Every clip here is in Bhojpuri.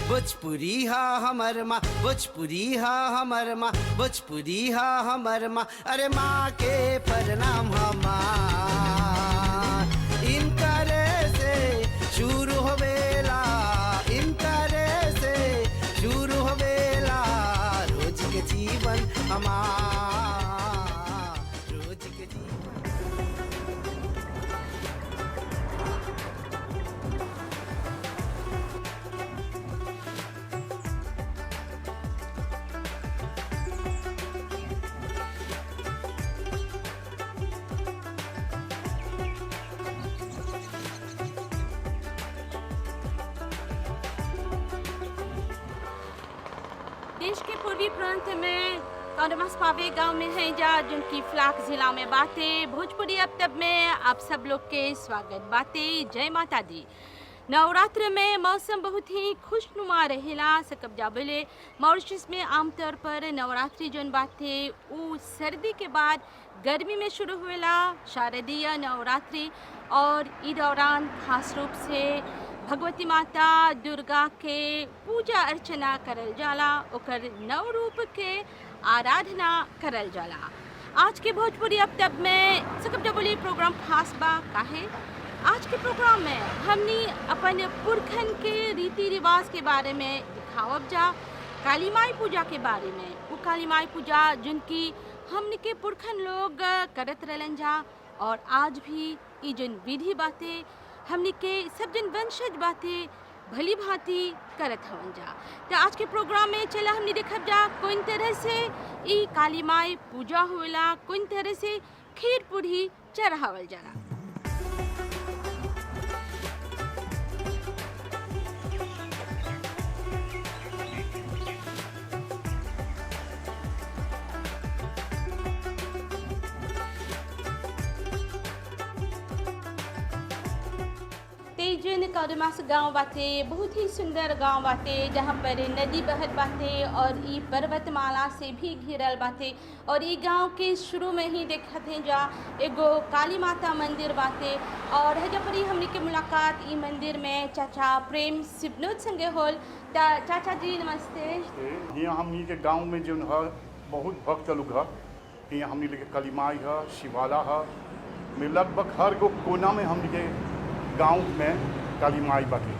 भोजपुरी हा हमर माँ, भोजपुरी हा हमर माँ, भोजपुरी हा हमर माँ, अरे माँ के प्रणाम हमार। इनकरे से शुरू होवेला, इनकरे से शुरू होवेला रोज के जीवन हमार, रोज के जीवन। देश के पूर्वी प्रांत में कौंडमस पावे गांव में है जा जिनकी फ्लाक जिला में बातें भोजपुरी अब तब में आप सब लोग के स्वागत बातें। जय माता दी। नवरात्र में मौसम बहुत ही खुशनुमा रहेला। सकब जा बोले मॉरिशस में आमतौर पर नवरात्रि जोन बातें वो सर्दी के बाद गर्मी में शुरू हुएला शारदीय नवरात्रि, और इस दौरान खास रूप से भगवती माता दुर्गा के पूजा अर्चना करल जाला, ओकर नव रूप के आराधना करल जाला। आज के भोजपुरी अब तब में सकब जबोली प्रोग्राम खास बा काहे। आज के प्रोग्राम में हमनी अपन पुरखन के रीति रिवाज के बारे में दिखावब जा, काली माई पूजा के बारे में। वो काली माई पूजा जिनकी हमनी के पुरखन लोग करत रहलन जा, और आज भी ई जन विधि बातें हमनी के सब जन वंशज बातें भली भांति करत हवन जा। तो आज के प्रोग्राम में चला हमनी देखब जा कौन तरह से ई काली माई पूजा होला, कौन तरह से खीर पूरी चढ़ावल जाला। तेजन कौडमास गांव बाते बहुत ही सुंदर गांव बाते, जहाँ पर नदी बहत बाते और ई पर्वतमाला से भी घिरल बाते। और ई गांव के शुरू में ही देखते हैं जा एगो काली माता मंदिर बाते, और हजा पर हमने के मुलाकात ई मंदिर में चाचा प्रेम सिबनोद संगे होल। चाचा जी नमस्ते। यहाँ हमनी के गांव में जो है बहुत भक्त लोग है। यहाँ हमनी के काली माई है, शिवाला है, में लगभग हर गो कोना में हमनी के गांव में काली माई बाटे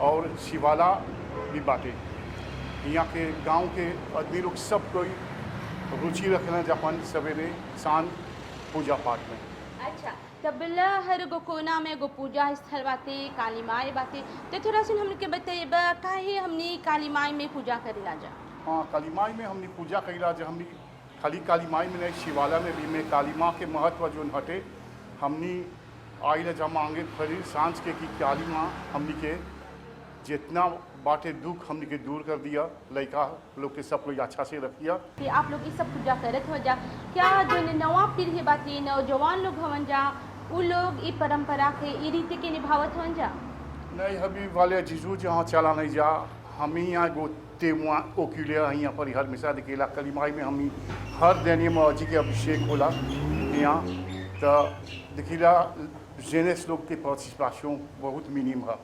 और शिवाला भी बाटे। यहाँ के गांव के आदमी लोग सब कोई रुचि रखना जापान सवेरे शाम पूजा पाठ में। अच्छा, तब हर गो कोना में गो पूजा स्थल बाते, काली माई बाते। तो थोड़ा सा हमने के बताइब काहे हमने काली माई में पूजा करेला जा। हाँ, काली माई में हमने पूजा करेला जा। हमने खाली काली माई में नहीं, शिवाला में भी में काली माँ के महत्व जो हटे हमने आइला जा मांगे फरी सांझ के कि काली माँ हमनी के जितना बाटे दुख हमनी के दूर कर दिया, लड़का लोग के सब लोग अच्छा से रखिया। आप लोग ये सब पूजा करत हो जा, क्या जो नवा पीढ़ी बाती नौजवान लोग हवन जा वो लोग ये परंपरा के ये रीति के निभावत हवन जा? नहीं, अभी वाले जीजू जहाँ चला नहीं जा। हम ही यहाँ गो तेमुआ ओकिलिया यहाँ पर हर मिसा दिखेला। काली माई में हम हर दिन माँ जी के अभिषेक होला यहाँ, तो दिखीला जेनेस लोग के पार्टिसिपेशन बहुत मिनिम है।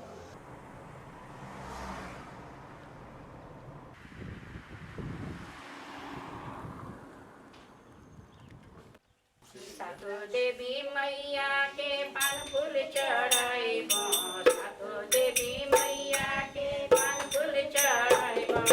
सातो देवी मैया के पान फूल चढ़ाइबो, सातो देवी मैया के पान फूल चढ़ाइबो।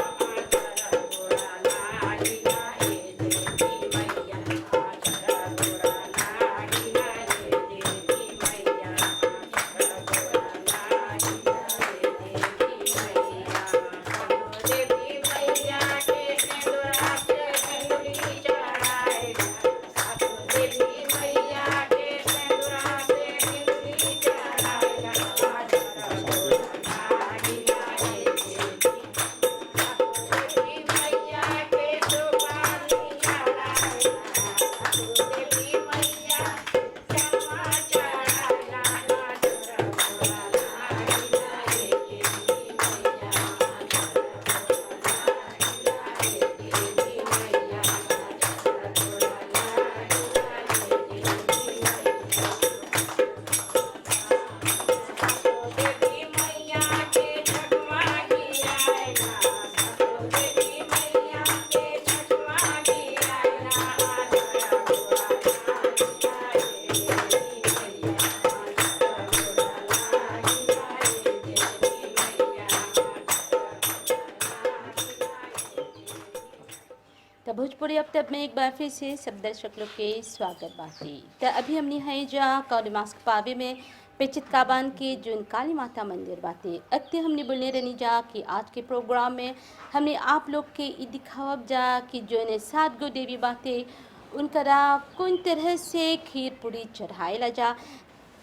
तो भोजपुरी अब तक में एक बार फिर से सब दर्शक लोग के स्वागत बाती। तो अभी हमने है जहाँ कौड़ी मास्क पावे में पेचित काबान के जोन काली माता मंदिर बाते अक्ति हमने बोलने रहनी जा कि आज के प्रोग्राम में हमने आप लोग के ई दिखावब जा कि जोन 7 गो देवी बाते उनकरा कौन तरह से खीर पूरी चढ़ाएला जा।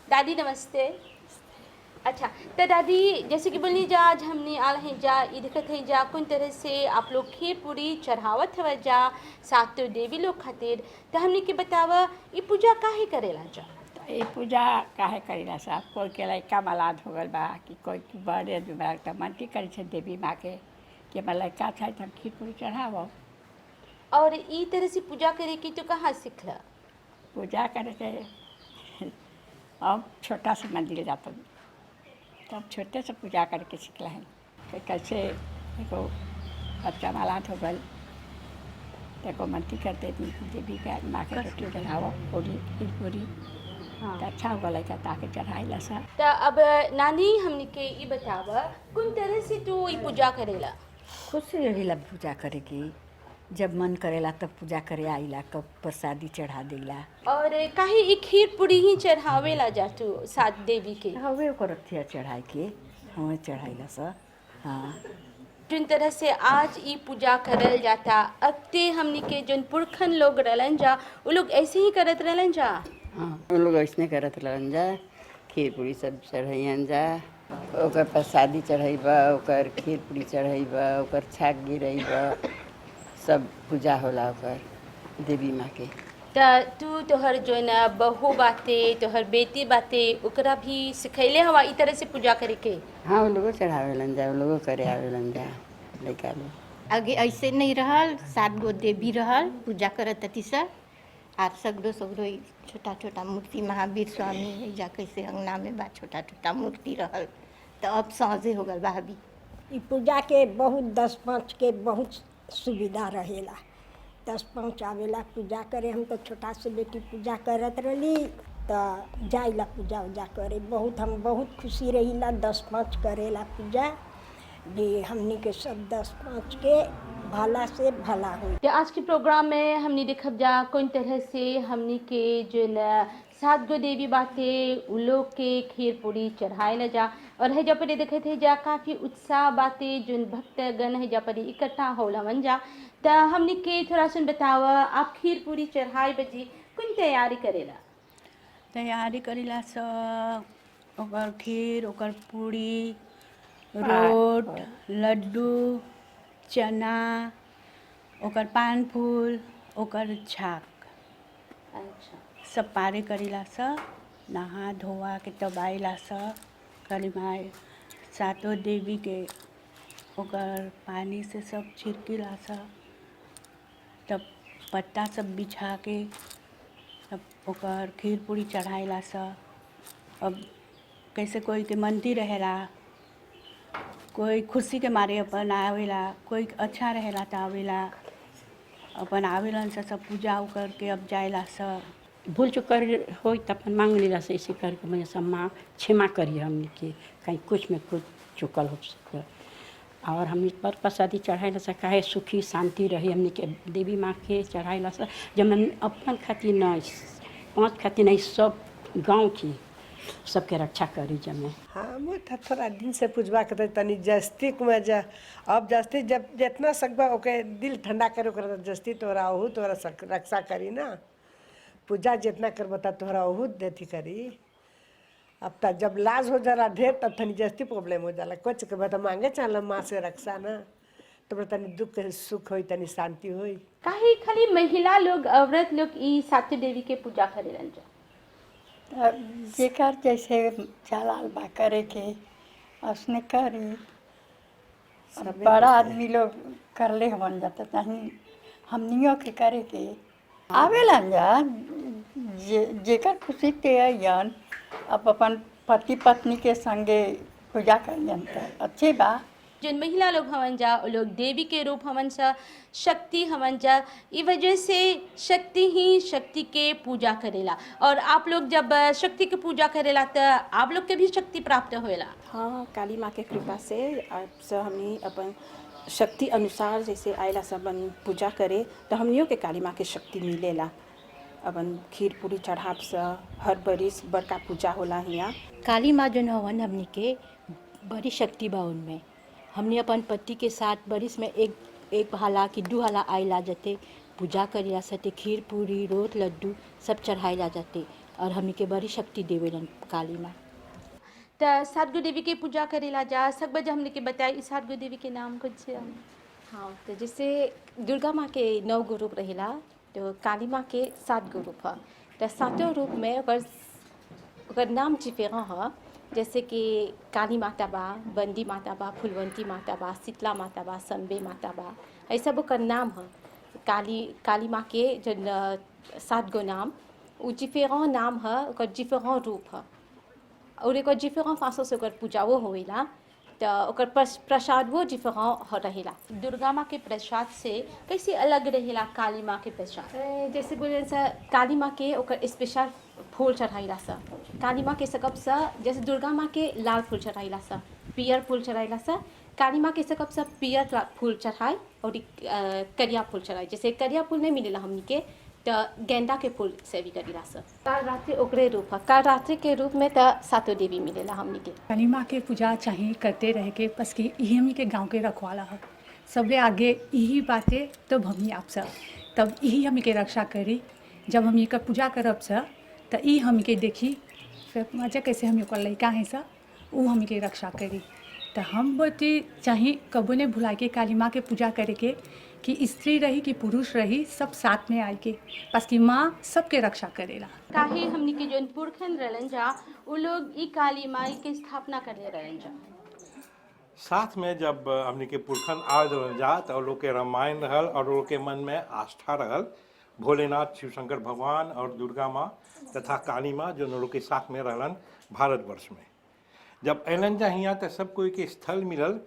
दादी नमस्ते। अच्छा तो दादी जैसे कि बोलनी जा आज हमने आल हैं जा ई दिखत है जा कौन तरह से आप लोग खीर पूरी चढ़ावत हवा जा 7 देवी लोग खातिर। तो हमने के बतावा ई पूजा काहे करेला जा। ये पूजा काहे करेला साहब कोई के लड़का मलाद हो गल बा कि कोई के बड़े दुबरा त मनती करी छे देवी माँ के कि हमार लड़का चाहे तो हम खीर पूरी चढ़ावो। और ई तरह से पूजा करे की तो कहाँ सीखला। पूजा करे के अब छोटा से मंदिर जाता तब छोटे से पूजा करके सीखला है कि कैसे देखो बच्चा मलाद हो गल देखो मनती करते थी देवी का माँ के रोटी चढ़ावो पूरी खीर पूरी तो अच्छा हो गया ताकि चढ़ाईला सा। तो अब नानी हमने के ई बतावा कौन तरह से तू ई पूजा करेला। खुश रहिला पूजा करे की जब मन करेला तब पूजा करे आइला कब प्रसादी चढ़ा देला। और काहे ई खीर पूरी ही चढ़ावेला जा तू 7 देवी के। हवे ओकर अथिया चढ़ाई के हमें चढ़ाइला सा। हाँ जिन तरह से आज ई पूजा करल जाता अक्ते हमने के जोन पुरखन लोग रहलन जा वो लोग ऐसे ही करत रहलन जा। हाँ उन लोग ऐसने करत रहन जा खीर पूरी सब चढ़ैन जा ओकर प्रसादी चढ़ैबा ओकर खीर पूरी चढ़ैबा ओकर छाक गिरैबा सब पूजा होला ओकर देवी माँ के। त तू तोहर जोन बहू बाते तोहर बेटी बाते ओकरा भी सिखैले हवा ई तरह से पूजा करे के। हाँ वो लोगों चढ़ावेलन जा वो लोगों करे आवेलन जा लड़का लोग। आगे ऐसे नहीं रहल 7 गो देवी रहल पूजा करत अति सर आप सगरो छोटा छोटा मूर्ति महावीर स्वामी जा कैसे अंगना में बा छोटा छोटा मूर्ति रहल तो अब साँझे हो गल बा अभी। ई पूजा के बहुत 10-5 के बहुत सुविधा रहेला 10-5 आवेला पूजा करे। हम तो छोटा से बेटी पूजा करत रही तो जाइला पूजा उजा करे बहुत हम बहुत खुशी रहीला 10-5 करेला पूजा जे हमनी के सब 10-5 के भला से भला हो। तो आज के प्रोग्राम में हमने देखब जा कौन तरह से हमनी के जोन 7 गो देवी बाते उ लोग के खीर पूरी चढ़ाएला जा। और है जब देखे थे जा काफ़ी उत्साह बाते जोन भक्तगण है जब इकट्ठा होलवन जा। तो हमने के थोड़ा सुन बतावा आप खीर पूरी चढ़ाई बजी कौन तैयारी करेला। तैयारी करेला स ओकर खीर ओकर पूरी रोट लड्डू चना ओकर पान फूल ओकर छाक अच्छा सब पारे करेला स नहा धोआ के तब आइला स काली माई 7 देवी के ओकर पानी से सब छिड़कीला स तब पत्ता सब बिछा के तब ओकर खीर पूरी चढ़ाइला स। अब कैसे कोई के मनती रहेला कोई खुशी के मारे अपन आवेला कोई अच्छा रहेला तो आवेला अपन आवेलन से सब पूजा करके अब जाइला स। भूल चुक कर हो तो अपन मांग लीला से ऐसे करके मुझे सब माँ क्षमा करिए हमने के कहीं कुछ में कुछ चुकल हो सके और हमने पर प्रसादी चढ़ाई ला काहे सुखी शांति रही हमने के देवी माँ के चढ़ाई ला जब मैं अपन खातिर नहीं 5 खातिर नहीं सब गांव की सबके रक्षा करी जब मैं। हाँ मैं थोड़ा दिन से पूजवा करते तनी जस्ती कुमार जा अब जस्ती जब जितना सकबा ओके दिल ठंडा करे ओकरा जस्ती तोरा ओहू तोरा रक्षा करी ना पूजा जितना कर बता तोहरा ओहू देती करी। अब तक जब लाज हो जाला ढेर तब तनी जस्ती प्रॉब्लम हो जाला कुछ के बता मांगे चल माँ से रक्षा ना तो तनी दुख सुख होई तनी शांति होई। काहे खाली महिला लोग औरत लोग ई 7 देवी के पूजा करेलन जा। जेकर जैसे चलाल बा करे के उसने करी बड़ा आदमी लोग करले हवन जाता चाहे हमनियों के करे के आवेला जा जेकर खुशी ते आयन अब अपन पति पत्नी के संगे पूजा करियन तो अच्छे बा। जो महिला लोग हवन जा वो लोग देवी के रूप हवन सा शक्ति हवन जा ई वजह से शक्ति ही शक्ति के पूजा करेला और आप लोग जब शक्ति के पूजा करेला तो आप लोग के भी शक्ति प्राप्त होएला। हाँ, काली माँ के कृपा से अब से हमनी अपन शक्ति अनुसार जैसे आयला सबन पूजा करे तो हमनियों के काली माँ के शक्ति मिलेला। अपन खीर पूरी चढ़ाव से हर बरिस बड़का पूजा होला हियाँ। काली माँ जो हवन हमनी के बड़ी शक्ति बा उनमें। हमने अपन पति के साथ बरिस में एक हाला कि 2 हाला आइला जाते पूजा करेला सते खीर पूरी रोट लड्डू सब चढ़ाइला जाते और हमनी के बड़ी शक्ति देवेलन काली माँ। तो सातगो देवी के पूजा करेला जा सब बजे हमने के बताया इस सातगो देवी के नाम कुछ है? हाँ, तो जैसे दुर्गा माँ के 9 गो रूप रहेला तो काली माँ के 7 गो रूप है। तो 7 रूप में ओकर नाम चिफेरा है। जैसे कि काली माता बा, बंदी माता बा, फुलवंती माता बा, शीतला माता बा, संबे माता बा, ये सब ओकर नाम है। काली माँ के जो 7 गो नाम वो जिफेरा नाम है, ओकर जिफेरा रूप है और एक जिफेरा फांसों से ओकर पूजा वो होइला तो ओकर प्रसाद वो जिफेरा रहेला। दुर्गा माँ के प्रसाद से कैसे अलग रहेला काली माँ के प्रसाद? जैसे बोले सा काली माँ के ओकर स्पेशल फूल चढ़ाइला सा, काली माँ के सकब सा जैसे दुर्गा माँ के लाल फूल चढ़ाइला सा, पियर फूल चढ़ाइला सा, काली माँ के सकब सा पियर फूल चढ़ाई और करिया फूल चढ़ाई। जैसे करिया फूल नहीं मिलेला हमनी के तो गेंदा के फूल से भी करीला सा। काल रात्रि ओकरे रूप है, काल रात्रि के रूप में तो 7 देवी मिलेला हमनी के। काली माँ के पूजा चाहिए करते रह के बस कि यही हमनी के गांव के रखवाला है। सबले आगे यही बातें तब हमनी आप सब तब यही हमनी के रक्षा करी। जब हमनी का पूजा करब सा तो ई हमनी के देखी फिर मजा कैसे हमनी का लड़का है सा वो हमनी के रक्षा करी। तो हम बोती चाहिए कबो ने भुला के काली माँ के पूजा करे के कि स्त्री रही कि पुरुष रही सब साथ में आई के बस कि माँ सबके रक्षा करेला। काहे हमनी के जोन पुरखन रहलन जा वो लोग ई काली माई के स्थापना करले रहलन जा। साथ में जब हमनी के पुरखन आ जा तो लोग के रामायण रहल और लोग के मन में आस्था रहल भोलेनाथ शिव शंकर भगवान और दुर्गा माँ तथा काली माँ जो लोग के साथ में रहलन भारतवर्ष में। जब अलन जा हियाँ तो सब कोई के स्थल मिलल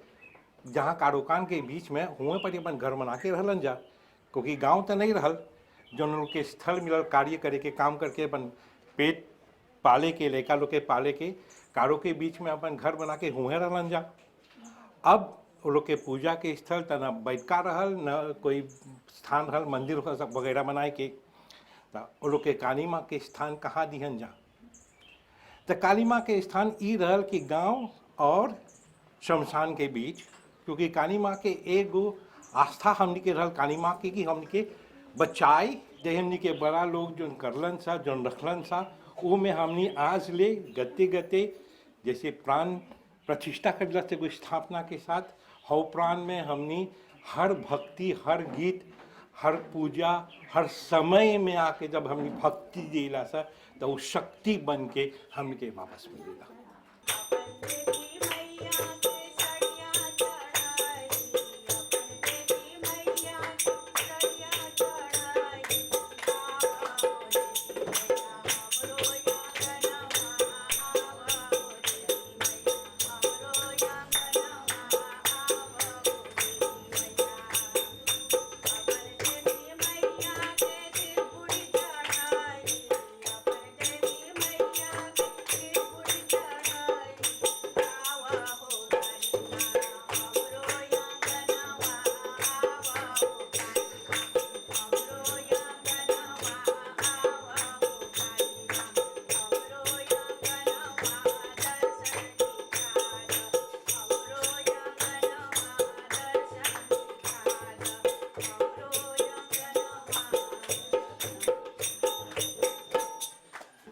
जहाँ कारोकान के बीच में हुए पर अपन घर बना के रहलन जा, क्योंकि गांव तो नहीं रहल। जो लोग के स्थल मिलल कार्य करे के काम करके अपन पेट पाले के लड़का लोग के पाले के कारों के बीच में अपन घर बना के हुए रहलन जा। अब वो लोग के पूजा के स्थल तो न बैठका रहल न कोई स्थान रहल मंदिर सब वगैरह बनाए के। तो वो लोग के काली माँ के स्थान कहाँ दिहन जा तो काली माँ के स्थान ई रहल कि गांव और शमशान के बीच, क्योंकि काली माँ के एगो आस्था हमनी के रहल काली माँ की कि हमनी के बचाई जे हमनी के बड़ा लोग जो करलन सा जो रखलन सा वो में हमनी आज ले गते गते जैसे प्राण प्रतिष्ठा करला से कोई स्थापना के साथ हव प्राण में हमनी हर भक्ति हर गीत हर पूजा हर समय में आके जब हमनी भक्ति देला सा तो वो शक्ति बन के हमके वापस मिलेला।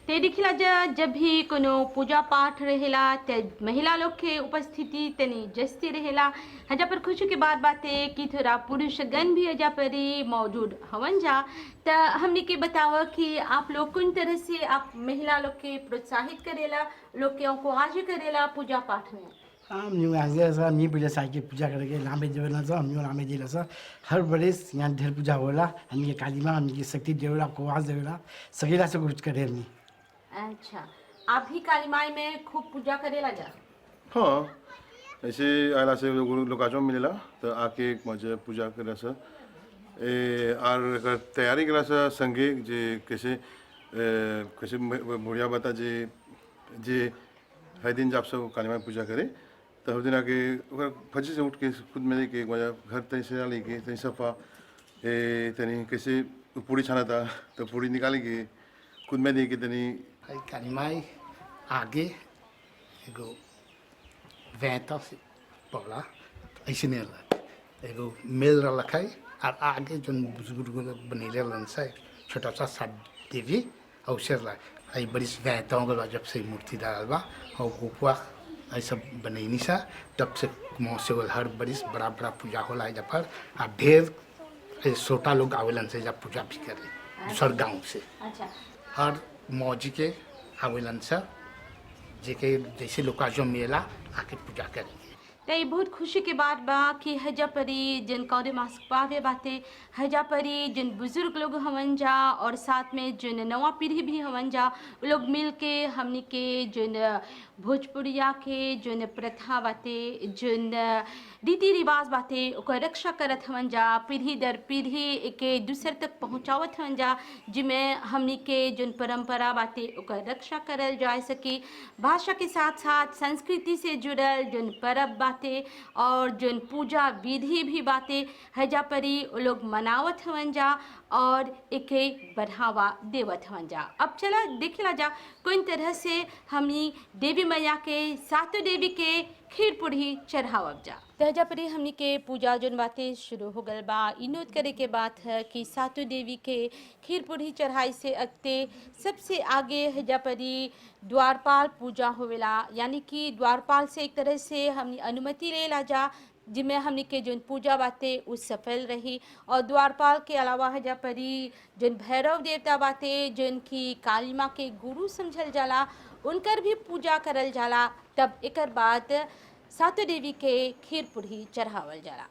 ते दिखला जा जब भी कोनो पूजा पाठ रहेला ते महिला लोग के उपस्थिति तनी जस्ती रहेला। हजा पर खुशी के बाद बातें कि थोड़ा पुरुष गण भी हजा पर मौजूद हवन जा। तो हमने के बतावा कि आप लोग किन तरह से आप महिला लोग के प्रोत्साहित करेला लोग के को आज करेला पूजा पाठ में। हम न्यू आजे सा मी पूजा साइके पूजा करके लामे देवला सा हम लामे देला सा हर बरिस यहाँ ढेर पूजा होला। हम ये काली माँ हम ये शक्ति देवला कोवास देवला सगेला से कुछ करे नहीं। अच्छा, आप भी काली माई में खूब पूजा करेला जा? हाँ, ऐसे आला से लोकाजों मिलेला तो आके मजे पूजा करे सा और तैयारी करे सा संगे जे कैसे कैसे बुढ़िया बता जे जे हर दिन जब सब काली माई पूजा करे तो हर दिन आके फजी से उठ के खुद में लेके घर तनी से लेके तनी सफा तनी कैसे पूरी छाना था तो पूरी निकाले के खुद में लेके तनी काली माई आगे एगो वैता से पगला ऐसे नहीं रहा एगो मेल रखा है और आगे जो बुजुर्ग बनेले रहन से छोटा सा साथ देवी अवसर ला आई बड़ी वैताओं के जब से मूर्ति डाल बा और गोपुआ ऐसा बनैनी सा तब से मौसे हर बरिस बड़ा बड़ा पूजा होला है जब पर आ ढेर छोटा लोग आवेलन से जब पूजा भी करे दूसर गाँव से हर मौजी के आवेलन से जेके जैसे लोग जो मेला आके पूजा करेंगे। तो ये बहुत खुशी की बात बा कि हजा परी जिन कौरे मास्क पावे बाते हजा परी जिन बुजुर्ग लोग हवन जा और साथ में जिन नवा पीढ़ी भी हवन जा वो लोग मिल के हमनी के जिन भोजपुरिया के जिन प्रथा बाते जिन रीति रिवाज बाते ओकर रक्षा करत हवन जा पीढ़ी दर पीढ़ी के दूसर तक पहुँचावत हवन जा जिमें हमनी के जिन परंपरा बाते ओकर रक्षा करल जा सके भाषा के साथ साथ संस्कृति से जुड़ल जिन परब बाते और जिन पूजा विधि भी बातें हजा परी लोग मनावत हवन जा और एके बढ़ावा देवत हवन जा। अब चला देखला जा कोई तरह से हमनी देवी मैया के सातों देवी के खीर पूरी चढ़ावब जा। हजा परी हमनी के पूजा जोन बातें शुरू हो गल बा इनोत करे के बात है कि सातों देवी के खीर पूरी चढ़ाई से अगते सबसे आगे हजा परी द्वारपाल पूजा होवेला यानी कि द्वारपाल से एक तरह से हमनी अनुमति ले ला जा जिसमें हमने के जो पूजा बातें उस सफल रही और द्वारपाल के अलावा हजा परी जिन भैरव देवता बातें जिनकी काली माँ के गुरु समझल जाला उनकर भी पूजा करल जाला तब एक बाद सातों देवी के खीर पूरी चढ़ावल जाला।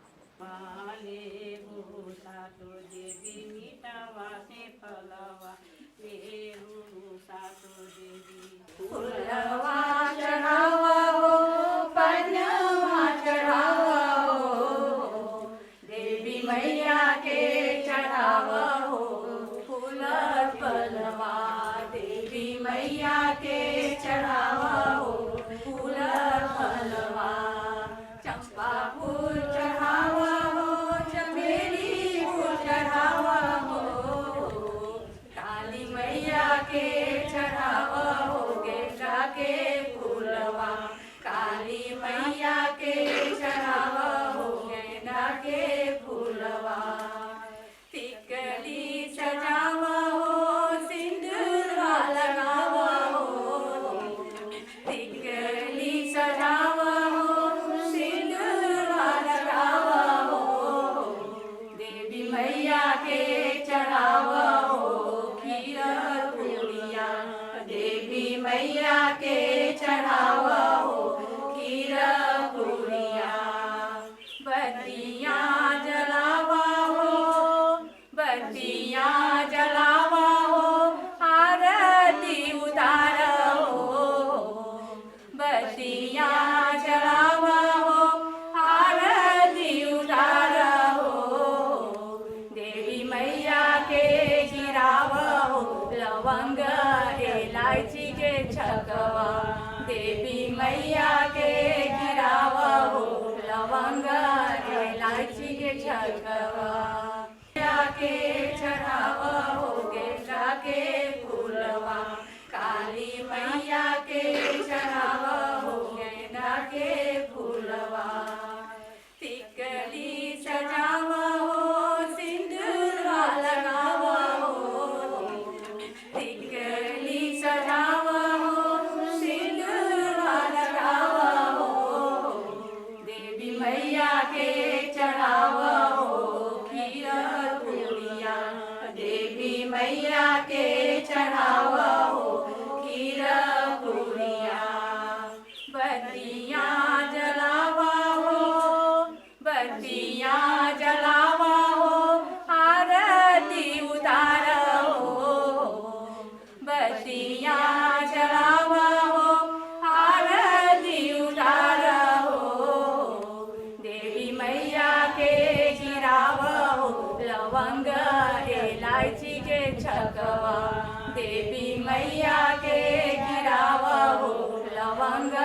देवी मैया के गिरावा हो लवंग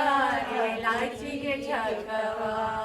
हकवा।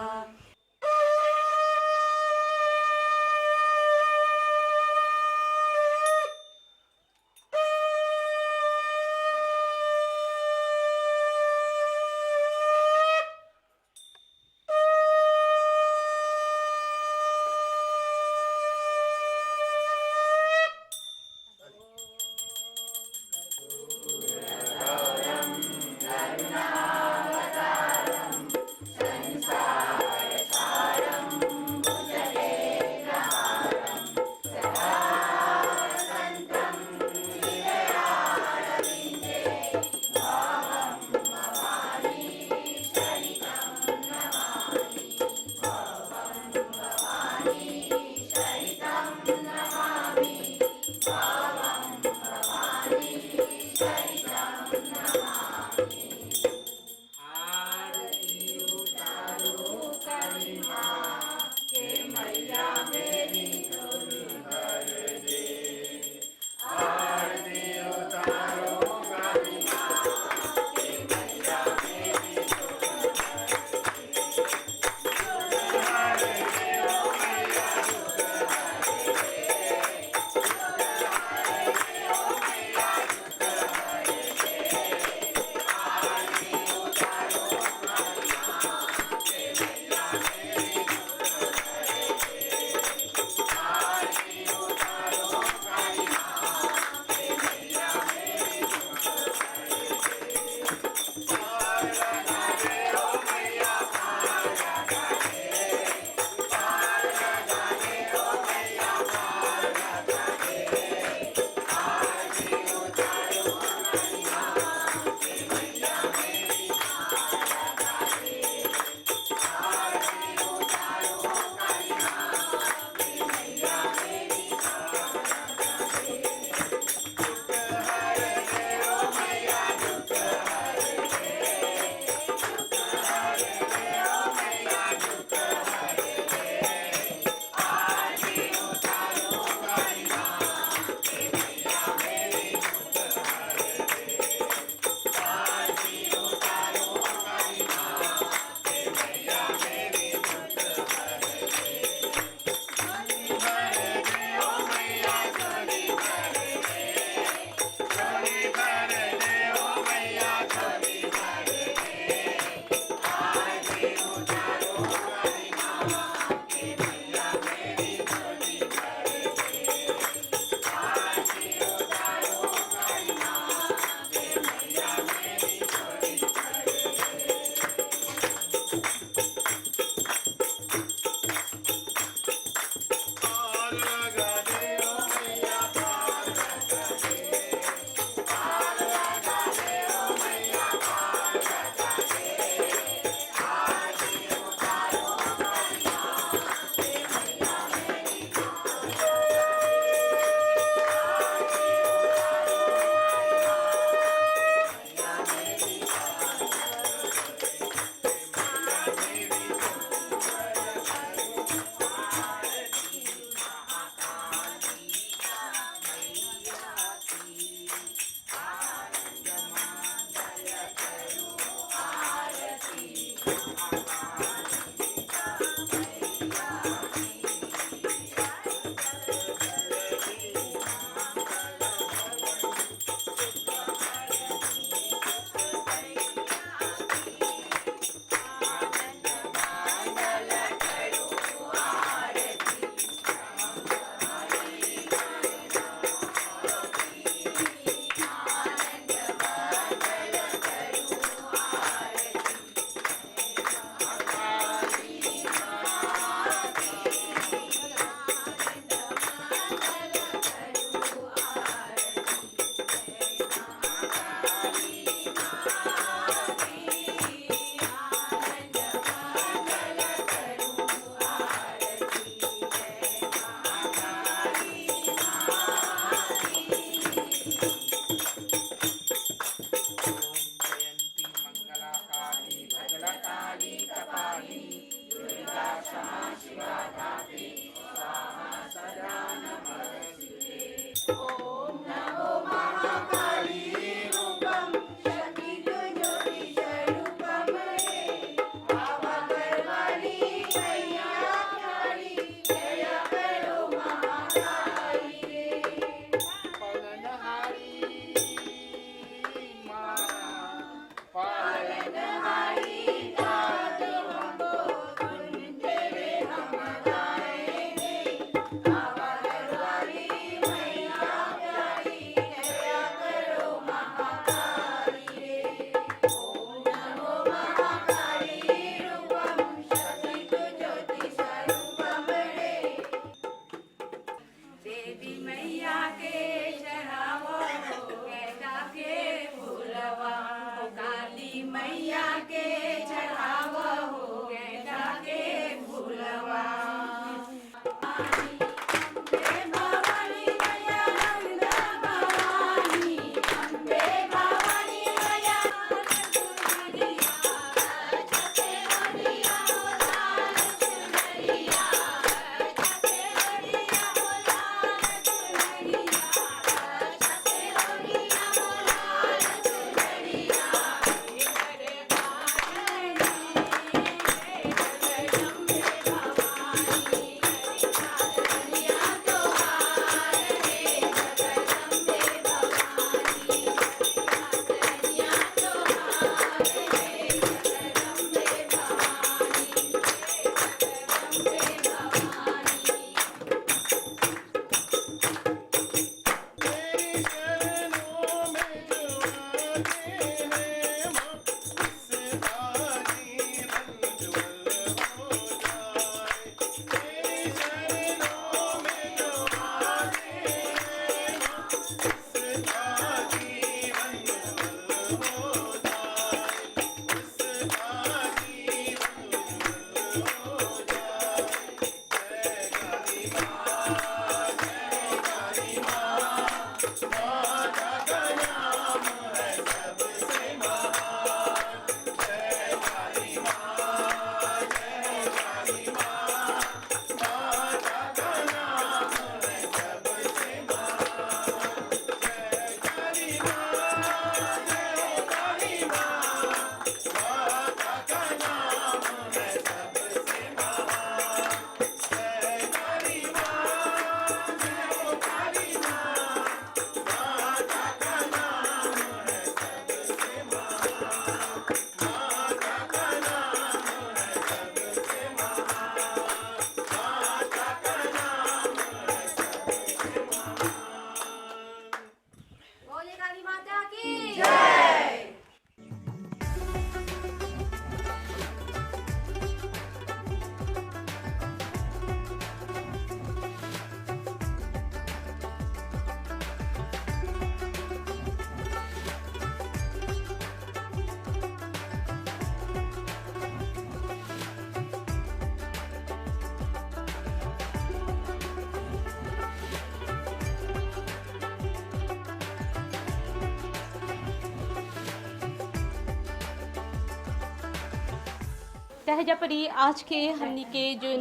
तहजा परी आज के हमनी के जो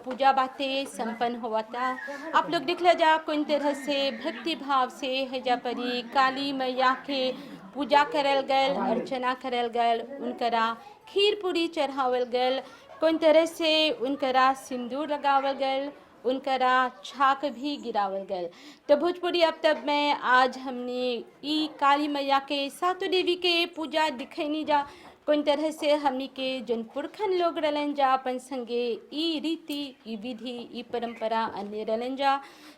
पूजा बातें संपन्न हुआ था, आप लोग देख जा कोई तरह से भक्ति भाव से हैजा परी काली मैया के पूजा करल गल, अर्चना करल गल, उनकरा खीर पूरी चढ़ावल गल, कोई तरह से उनकरा सिंदूर लगावल गल, उनकरा छाक भी गिरावल गल। तो भोजपुरी अब तब में आज हमने ई काली मैया के सातों देवी के पूजा दिखैनी जा, कोई तरह से हमनी के जन पुरखन लोग रहलन जा अपन संगे ई रीति, ई विधि, ई परंपरा अन्य रहलन जा।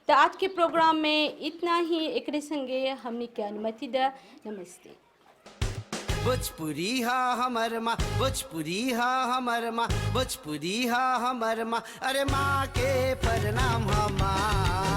तो आज के प्रोग्राम में इतना ही, एक संगे हमनी के अनुमति द। नमस्ते। भोजपुरी हा हमर माँ, भोजपुरी हा हमर माँ, भोजपुरी हा हमर माँ, अरे माँ के प्रणाम हा माँ।